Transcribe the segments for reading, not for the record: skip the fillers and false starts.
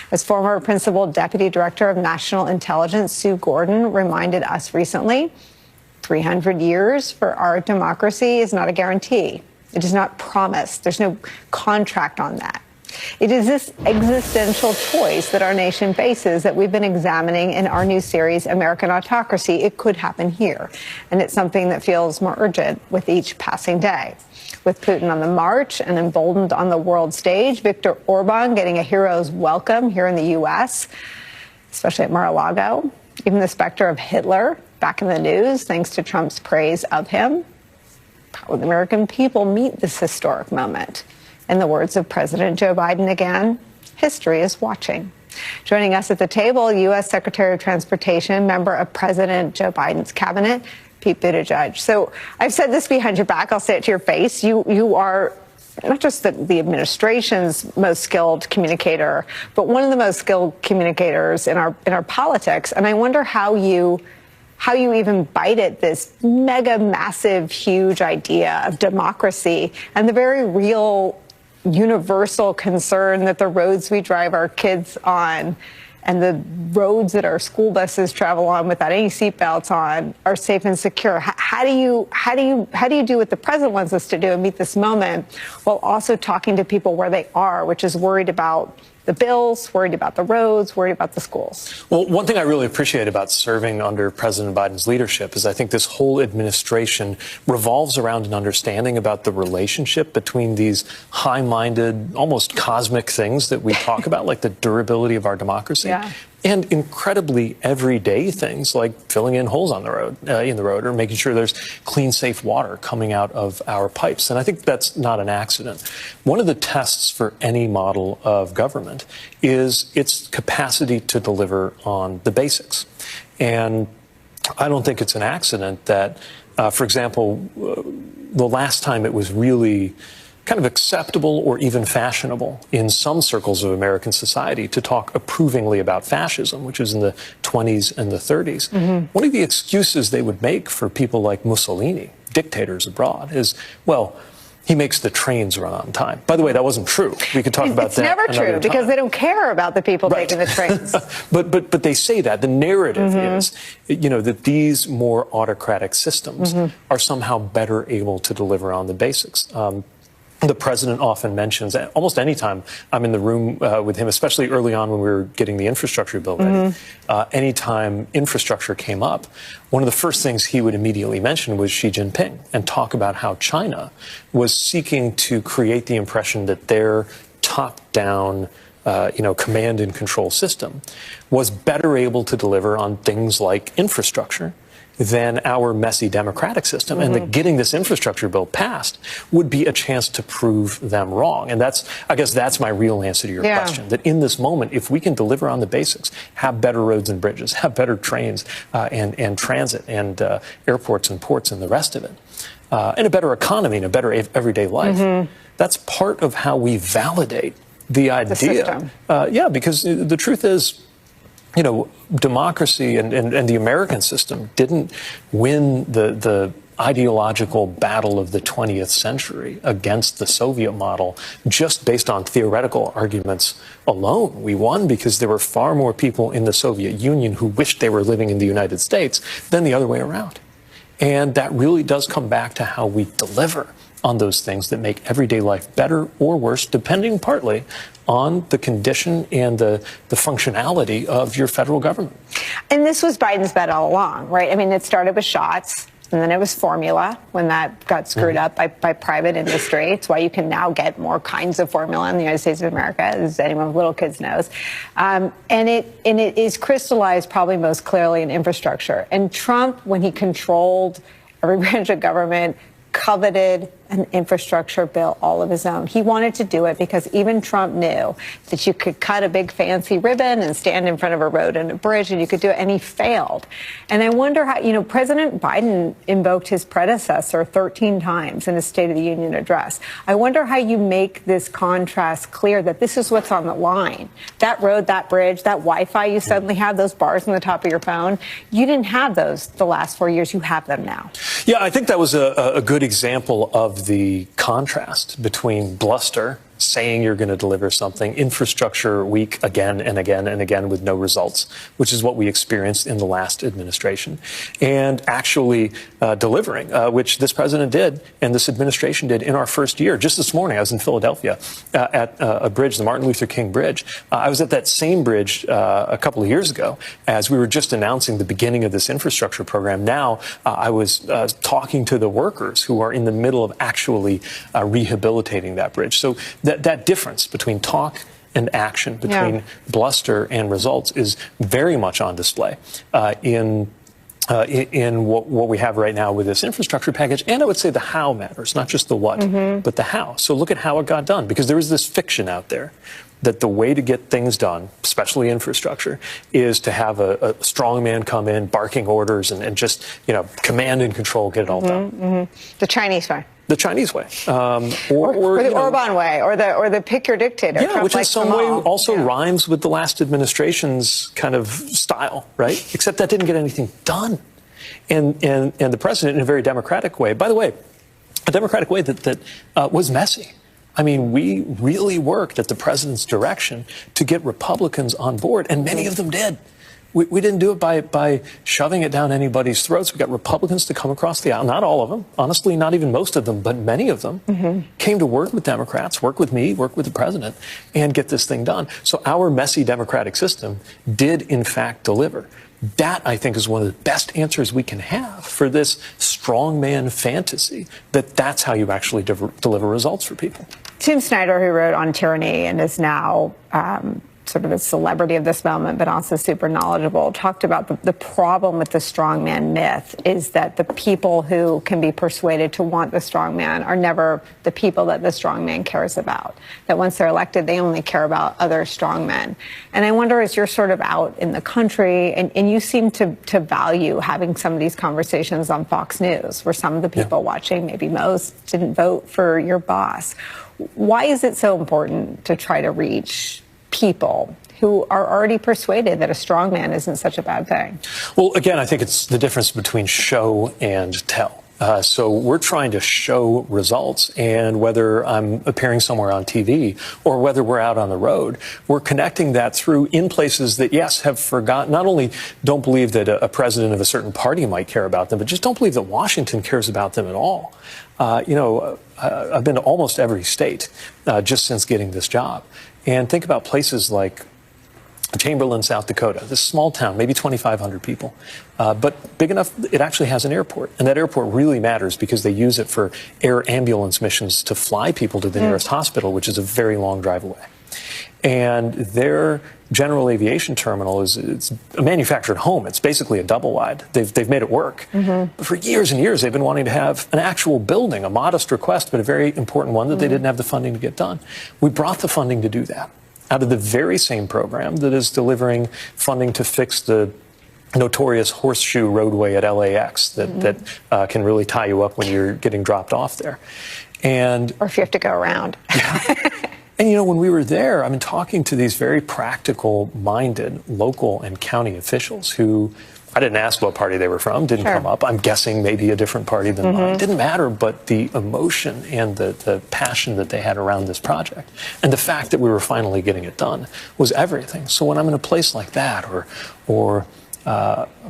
As former Principal Deputy Director of National Intelligence Sue Gordon reminded us recently, 300 years for our democracy is not a guarantee. It is not promised. There's no contract on that. It is this existential choice that our nation faces that we've been examining in our new series, American Autocracy. It could happen here. And it's something that feels more urgent with each passing day. With Putin on the march and emboldened on the world stage, Viktor Orban getting a hero's welcome here in the U.S., especially at Mar-a-Lago. Even the specter of Hitler back in the news, thanks to Trump's praise of him. How will the American people meet this historic moment? In the words of President Joe Biden again, history is watching. Joining us at the table, U.S. Secretary of Transportation, member of President Joe Biden's cabinet, Pete Buttigieg. So I've said this behind your back. I'll say it to your face. You are not just the administration's most skilled communicator, but one of the most skilled communicators in our politics. And I wonder how you even bite at this mega, massive, huge idea of democracy and the very real universal concern that the roads we drive our kids on and the roads that our school buses travel on without any seatbelts on are safe and secure. How do you do what the president wants us to do and meet this moment while also talking to people where they are, which is worried about the bills, worried about the roads, worried about the schools? Well, one thing I really appreciate about serving under President Biden's leadership is I think this whole administration revolves around an understanding about the relationship between these high-minded, almost cosmic things that we talk about, like the durability of our democracy. Yeah. And incredibly everyday things like filling in holes on the road, or making sure there's clean, safe water coming out of our pipes. And I think that's not an accident. One of the tests for any model of government is its capacity to deliver on the basics. And I don't think it's an accident that, for example, the last time it was really kind of acceptable or even fashionable in some circles of American society to talk approvingly about fascism, which was in the 20s and the 30s. Mm-hmm. One of the excuses they would make for people like Mussolini, dictators abroad, is, well, he makes the trains run on time. By the way, that wasn't true. We could talk about that. It's never true because they don't care about the people taking the trains. but they say that. The narrative is, that these more autocratic systems are somehow better able to deliver on the basics. The president often mentions, almost any time I'm in the room with him, especially early on when we were getting the infrastructure bill ready, anytime infrastructure came up, one of the first things he would immediately mention was Xi Jinping and talk about how China was seeking to create the impression that their top-down command and control system was better able to deliver on things like infrastructure than our messy democratic system, and that getting this infrastructure bill passed would be a chance to prove them wrong. And I guess that's my real answer to your question, that in this moment, if we can deliver on the basics, have better roads and bridges, have better trains and transit and airports and ports and the rest of it, and a better economy and a better everyday life, that's part of how we validate the idea. Because the truth is, democracy and the American system didn't win the ideological battle of the 20th century against the Soviet model just based on theoretical arguments alone. We won because there were far more people in the Soviet Union who wished they were living in the United States than the other way around. And that really does come back to how we deliver on those things that make everyday life better or worse, depending partly on the condition and the functionality of your federal government. And this was Biden's bet all along, right? I mean, it started with shots, and then it was formula when that got screwed up by private industry. It's why you can now get more kinds of formula in the United States of America, as anyone with little kids knows. And it is crystallized probably most clearly in infrastructure. And Trump, when he controlled every branch of government, coveted an infrastructure bill all of his own. He wanted to do it because even Trump knew that you could cut a big fancy ribbon and stand in front of a road and a bridge and you could do it, and he failed. And I wonder how, President Biden invoked his predecessor 13 times in his State of the Union address. I wonder how you make this contrast clear that this is what's on the line. That road, that bridge, that Wi-Fi you suddenly have, those bars on the top of your phone, you didn't have those the last 4 years. You have them now. Yeah, I think that was a good example of the contrast between bluster saying you're going to deliver something, infrastructure week again and again and again with no results, which is what we experienced in the last administration, and actually delivering, which this president did and this administration did in our first year. Just this morning, I was in Philadelphia at a bridge, the Martin Luther King Bridge. I was at that same bridge a couple of years ago as we were just announcing the beginning of this infrastructure program. Now, I was talking to the workers who are in the middle of actually rehabilitating that bridge. So that difference between talk and action, between bluster and results, is very much on display in what we have right now with this infrastructure package. And I would say the how matters, not just the what, but the how. So look at how it got done, because there is this fiction out there that the way to get things done, especially infrastructure, is to have a strong man come in, barking orders, and just, command and control, get it all done. The Chinese way. The Chinese way, or the Orban way, or the pick your dictator. Yeah, which in some way also rhymes with the last administration's kind of style, right? Except that didn't get anything done, and the president, in a very democratic way. By the way, a democratic way that was messy. I mean, we really worked at the president's direction to get Republicans on board, and many of them did. We didn't do it by shoving it down anybody's throats. We got Republicans to come across the aisle. Not all of them, honestly, not even most of them, but many of them came to work with Democrats, work with me, work with the president, and get this thing done. So our messy democratic system did, in fact, deliver. That, I think, is one of the best answers we can have for this strongman fantasy, that's how you actually deliver results for people. Tim Snyder, who wrote on tyranny and is now sort of a celebrity of this moment, but also super knowledgeable, talked about the problem with the strongman myth is that the people who can be persuaded to want the strongman are never the people that the strongman cares about. That once they're elected, they only care about other strongmen. And I wonder, as you're sort of out in the country, and you seem to value having some of these conversations on Fox News, where some of the people watching, maybe most, didn't vote for your boss. Why is it so important to try to reach people who are already persuaded that a strong man isn't such a bad thing? Well, again, I think it's the difference between show and tell. So we're trying to show results, and whether I'm appearing somewhere on TV or whether we're out on the road, we're connecting that through in places that, yes, have forgotten, not only don't believe that a president of a certain party might care about them, but just don't believe that Washington cares about them at all. I've been to almost every state just since getting this job. And think about places like Chamberlain, South Dakota, this small town, maybe 2,500 people, but big enough it actually has an airport. And that airport really matters because they use it for air ambulance missions to fly people to the nearest hospital, which is a very long drive away. And their general aviation terminal it's a manufactured home. It's basically a double wide. They've made it work. But for years and years, they've been wanting to have an actual building, a modest request, but a very important one that they didn't have the funding to get done. We brought the funding to do that out of the very same program that is delivering funding to fix the notorious horseshoe roadway at LAX that can really tie you up when you're getting dropped off there. Or if you have to go around. And, when we were there, I mean, talking to these very practical-minded local and county officials who, I didn't ask what party they were from, didn't come up. I'm guessing maybe a different party than mine. It didn't matter, but the emotion and the passion that they had around this project and the fact that we were finally getting it done was everything. So when I'm in a place like that or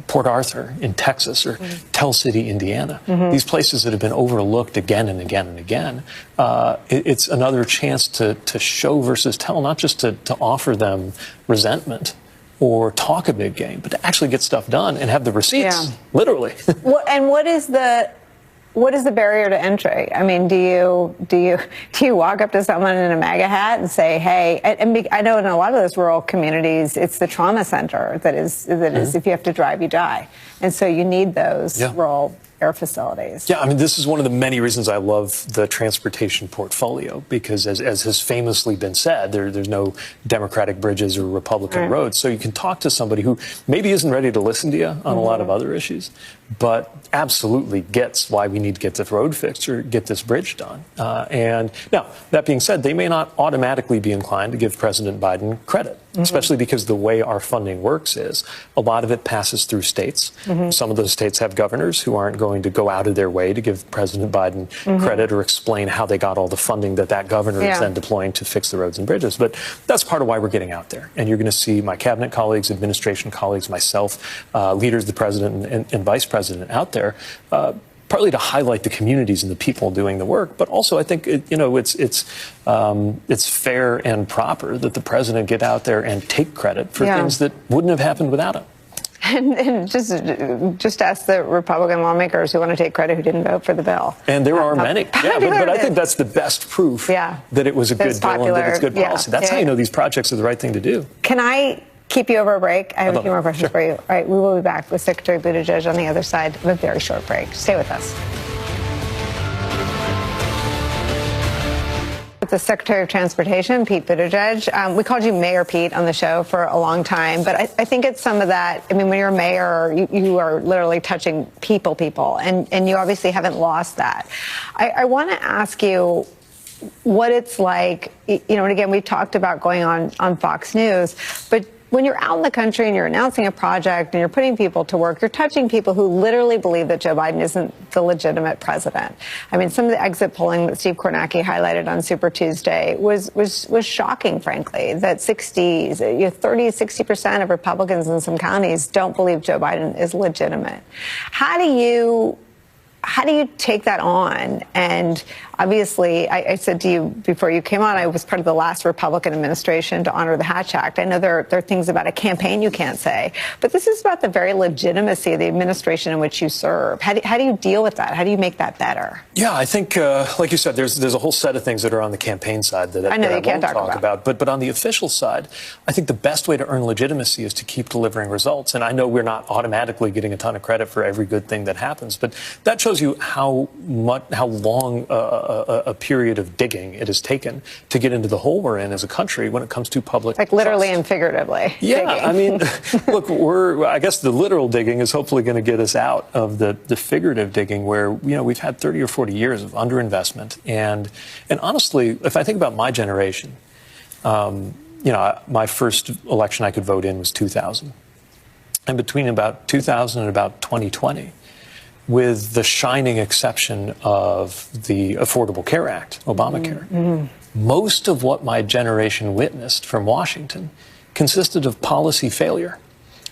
Port Arthur in Texas or Tell City, Indiana, these places that have been overlooked again and again and again, it's another chance to show versus tell, not just to offer them resentment or talk a big game, but to actually get stuff done and have the receipts, literally. And what is the barrier to entry? I mean, do you walk up to someone in a MAGA hat and say, hey, I know in a lot of those rural communities, it's the trauma center that is if you have to drive, you die. And so you need those rural air facilities. Yeah, I mean, this is one of the many reasons I love the transportation portfolio, because as has famously been said, there's no Democratic bridges or Republican roads. So you can talk to somebody who maybe isn't ready to listen to you on a lot of other issues, but absolutely gets why we need to get this road fixed or get this bridge done. And now, that being said, they may not automatically be inclined to give President Biden credit, especially because the way our funding works is a lot of it passes through states. Some of those states have governors who aren't going going to go out of their way to give President Biden credit or explain how they got all the funding that governor is then deploying to fix the roads and bridges. But that's part of why we're getting out there. And you're going to see my cabinet colleagues, administration colleagues, myself, leaders, the president and vice president out there, partly to highlight the communities and the people doing the work, but also I think it's fair and proper that the president get out there and take credit for things that wouldn't have happened without him. And just ask the Republican lawmakers who want to take credit who didn't vote for the bill. And there are many. Yeah, but I think that's the best proof that it was a good bill and that it's good policy. That's how you know these projects are the right thing to do. Can I keep you over a break? I have a few more questions for you. All right, we will be back with Secretary Buttigieg on the other side of a very short break. Stay with us. The Secretary of Transportation, Pete Buttigieg. We called you Mayor Pete on the show for a long time, but I think it's some of that. I mean, when you're a mayor, you are literally touching people, and you obviously haven't lost that. I want to ask you what it's like, and again, we've talked about going on Fox News, but when you're out in the country and you're announcing a project and you're putting people to work, you're touching people who literally believe that Joe Biden isn't the legitimate president. I mean, some of the exit polling that Steve Kornacki highlighted on Super Tuesday was shocking, frankly, that 30-60% of Republicans in some counties don't believe Joe Biden is legitimate. How do you take that on? And obviously, I said to you before you came on, I was part of the last Republican administration to honor the Hatch Act. I know there are things about a campaign you can't say, but this is about the very legitimacy of the administration in which you serve. How do you deal with that? How do you make that better? Yeah, I think, like you said, there's a whole set of things that are on the campaign side that I won't talk about. But on the official side, I think the best way to earn legitimacy is to keep delivering results. And I know we're not automatically getting a ton of credit for every good thing that happens, but that shows you how long a period of digging it has taken to get into the hole we're in as a country when it comes to public like literally trust. And figuratively. Yeah, digging. I mean, look, I guess the literal digging is hopefully going to get us out of the figurative digging where, we've had 30 or 40 years of underinvestment. And honestly, if I think about my generation, my first election I could vote in was 2000. And between about 2000 and about 2020, with the shining exception of the Affordable Care Act, Obamacare, most of what my generation witnessed from Washington consisted of policy failure.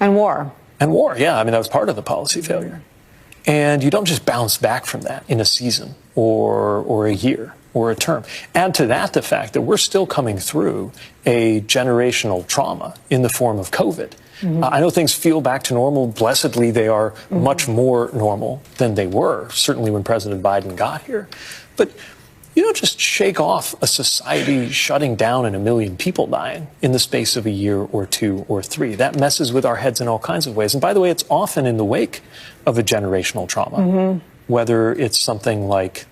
And war. And war, yeah. I mean, that was part of the policy failure. And you don't just bounce back from that in a season or a year or a term. Add to that the fact that we're still coming through a generational trauma in the form of COVID. I know things feel back to normal. Blessedly, they are much more normal than they were, certainly when President Biden got here. But you don't just shake off a society shutting down and 1 million people dying in the space of a year or 2 or 3. That messes with our heads in all kinds of ways. And by the way, it's often in the wake of a generational trauma, whether it's something like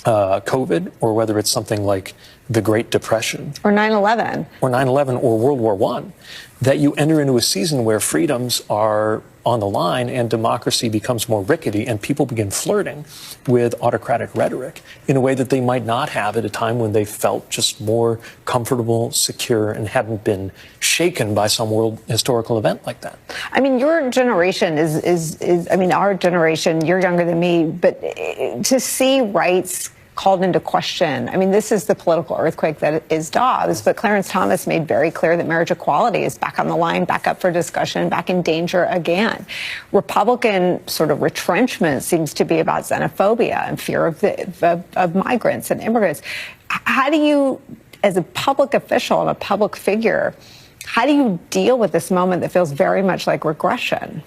COVID or whether it's something like the Great Depression. Or 9/11. Or 9/11 or World War I, that you enter into a season where freedoms are on the line and democracy becomes more rickety and people begin flirting with autocratic rhetoric in a way that they might not have at a time when they felt just more comfortable, secure, and hadn't been shaken by some world historical event like that. I mean, your generation is our generation, you're younger than me, but to see rights called into question. I mean, this is the political earthquake that is Dobbs, but Clarence Thomas made very clear that marriage equality is back on the line, back up for discussion, back in danger again. Republican sort of retrenchment seems to be about xenophobia and fear of migrants and immigrants. How do you, as a public official and a public figure, how do you deal with this moment that feels very much like regression?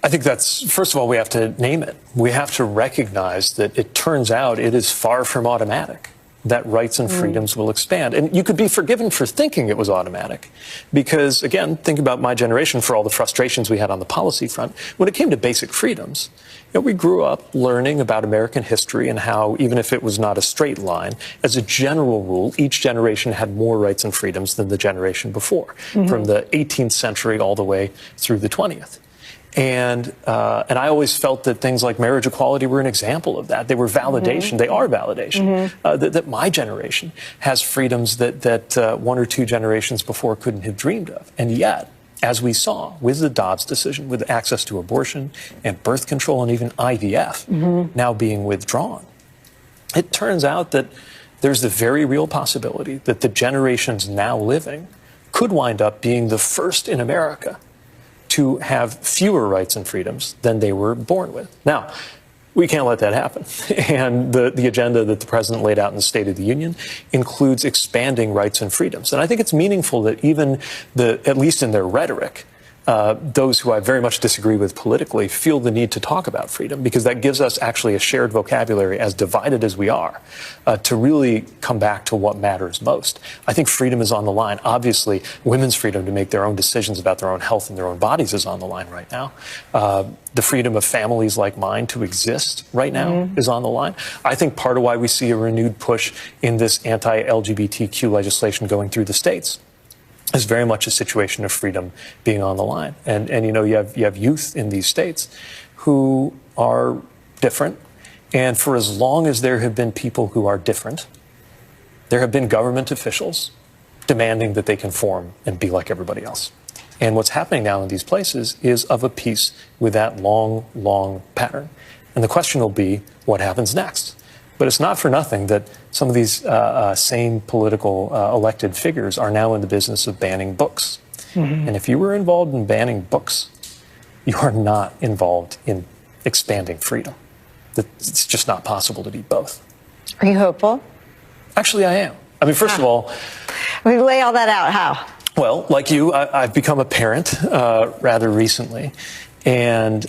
I think that's, first of all, we have to name it. We have to recognize that it turns out it is far from automatic, that rights and freedoms will expand. And you could be forgiven for thinking it was automatic because, again, think about my generation for all the frustrations we had on the policy front. When it came to basic freedoms, we grew up learning about American history and how, even if it was not a straight line, as a general rule, each generation had more rights and freedoms than the generation before, from the 18th century all the way through the 20th. And I always felt that things like marriage equality were an example of that. They were validation. They are validation. That my generation has freedoms that 1 or 2 generations before couldn't have dreamed of. And yet, as we saw with the Dobbs decision, with access to abortion and birth control and even IVF now being withdrawn, it turns out that there's the very real possibility that the generations now living could wind up being the first in America to have fewer rights and freedoms than they were born with. Now, we can't let that happen. And the agenda that the president laid out in the State of the Union includes expanding rights and freedoms. And I think it's meaningful that even at least in their rhetoric, those who I very much disagree with politically feel the need to talk about freedom, because that gives us actually a shared vocabulary, as divided as we are, to really come back to what matters most. I think freedom is on the line. Obviously, women's freedom to make their own decisions about their own health and their own bodies is on the line right now. The freedom of families like mine to exist right now is on the line. I think part of why we see a renewed push in this anti-LGBTQ legislation going through the states is very much a situation of freedom being on the line. And you know, you have youth in these states who are different. And for as long as there have been people who are different, there have been government officials demanding that they conform and be like everybody else. And what's happening now in these places is of a piece with that long, long pattern. And the question will be, what happens next? But it's not for nothing that some of these same political elected figures are now in the business of banning books. And if you were involved in banning books, you are not involved in expanding freedom. It's just not possible to be both. Are you hopeful? Actually, I am. I mean, first of all, we lay all that out. How? Well, like you, I've become a parent rather recently, and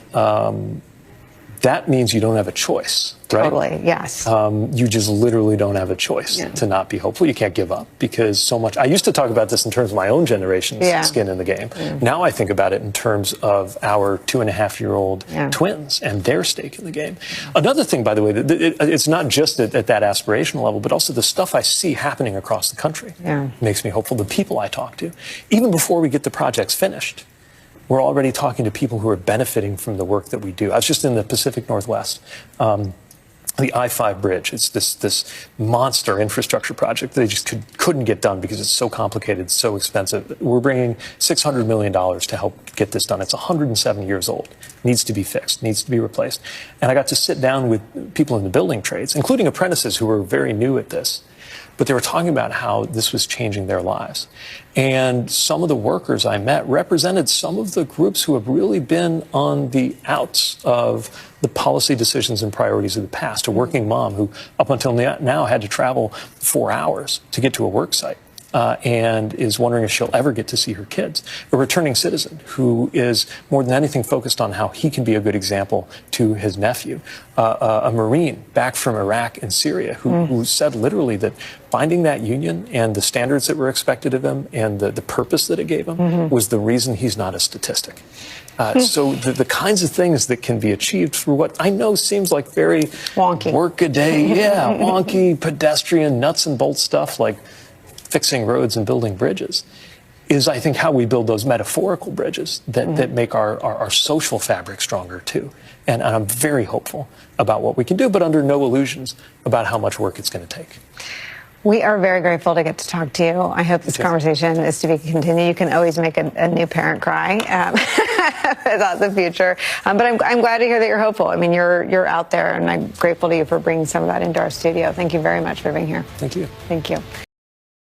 that means you don't have a choice, right? Totally, yes. You just literally don't have a choice to not be hopeful. You can't give up, because so much. I used to talk about this in terms of my own generation's skin in the game. Now I think about it in terms of our 2.5-year-old twins and their stake in the game. Another thing, by the way, it's not just at that aspirational level, but also the stuff I see happening across the country makes me hopeful. The people I talk to, even before we get the projects finished, we're already talking to people who are benefiting from the work that we do. I was just in the Pacific Northwest. The I-5 bridge, it's this monster infrastructure project that they just couldn't get done because it's so complicated, so expensive. We're bringing $600 million to help get this done. It's 107 years old, needs to be fixed, needs to be replaced. And I got to sit down with people in the building trades, including apprentices who were very new at this. But they were talking about how this was changing their lives. And some of the workers I met represented some of the groups who have really been on the outs of the policy decisions and priorities of the past. A working mom who, up until now, had to travel 4 hours to get to a work site. And is wondering if she'll ever get to see her kids. A returning citizen who is more than anything focused on how he can be a good example to his nephew. A Marine back from Iraq and Syria who said literally that finding that union and the standards that were expected of him and the purpose that it gave him was the reason he's not a statistic. So the kinds of things that can be achieved through what I know seems like very wonky, work-a-day, wonky, pedestrian, nuts and bolts stuff like fixing roads and building bridges is, I think, how we build those metaphorical bridges that make our social fabric stronger, too. And I'm very hopeful about what we can do, but under no illusions about how much work it's going to take. We are very grateful to get to talk to you. I hope this conversation is to be continued. You can always make a new parent cry about the future. But I'm glad to hear that you're hopeful. I mean, you're out there, and I'm grateful to you for bringing some of that into our studio. Thank you very much for being here. Thank you. Thank you.